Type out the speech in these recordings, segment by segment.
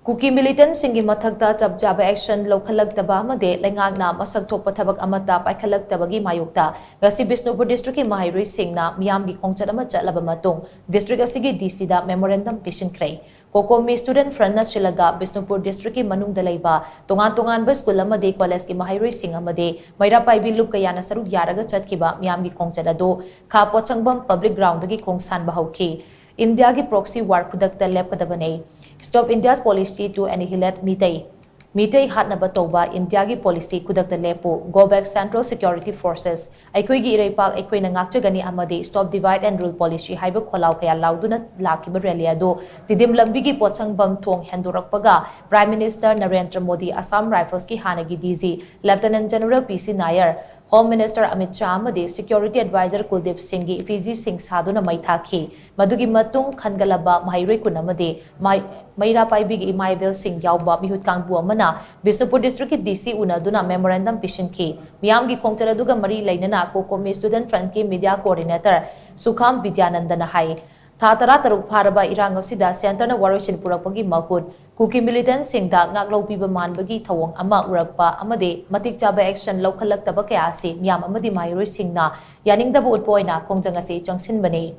Kuki Militant Singi Mathakta Chap Chaba action Loukhatlaktabagi amadi leingakna mashak thokpa thabak amatta paikhatlaktabagi Mayokta ngasi Bishnupur District maheiroi singna meeyam gi Khongchat chatlaba matung district asigi DC da memorandum pishinkhre kokomi student front na silaga Bishnupur District manung dalaiba tongan ba school amadi college ki maheiroi sing amadi maira paibi lup kayana saruk yaraga chatkhiba meeyam gi Khongchat ado kha pochangbam public ground gi khongsan bahauki India ki proxy war khudakta lepkadabane Stop India's policy to annihilate Mitay hatnaba tauba India ki policy kudakta lepo go back Central Security Forces aikoi gi iraipak aikoi na ngakchagani amadi stop divide and rule policy haiba kholau kaya lauduna lakiba rally ado tidim lambi gi pochang bam thong hendurakpaga Prime Minister Narendra Modi Assam Rifles ki hanagi DG Lieutenant General PC Nair Home Minister Amit Shah amadi Security Advisor Kuldeep Singi Fiji Singh saduna maithakhi madugi matung khangalaba maheiroi kun amadi maira paibi gi Imaivel Singh yauba mihut kangbu amana Bishnupur District DC unaduna memorandum pishinkhre meeyam gi Khongchat aduga mari lainana kokomi student front ki media coordinator Sukham Vidyanandana hai Tara taruk pharaba irang asida center na waroshin purakpagi mahut Kuki Militant singda ngaklopiba manbagi thawong ama urakpa amade matik chaba action loukhatlaktabagi kaya asi meeyam amadi maheiroi singna yaningdaba utpoina khongjang asi changsinbani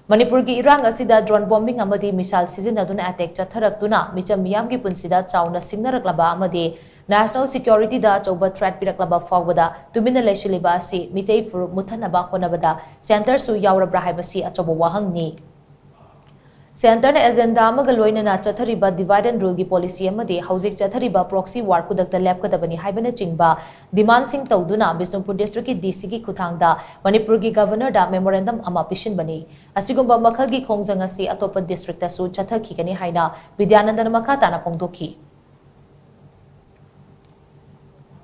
Manipur ki irang asida drone bombing amadi missile sizinaduna attack chatharaktuna micham meeyam gi punsida chauna singnaraklaba amadi National Security da choba threat piraklaba fawada tumina leishiliba asi mitei furu muthanaba honabada center su yaurabra haibasi achoba wahangni Center na agenda amaga loinana chathariba divide and rule gi policy amadi hauzik chathariba proxy war kudakta lepkadabani haibana chingba demand sing tawduna Bishnupur District ki DC ki khuthangda Manipur gi governor da memorandum ama pishinbani asigumba makha gi khongjang asi atopa district ta su chathakhi kani haina Vidyanandana makha tana phongdokhi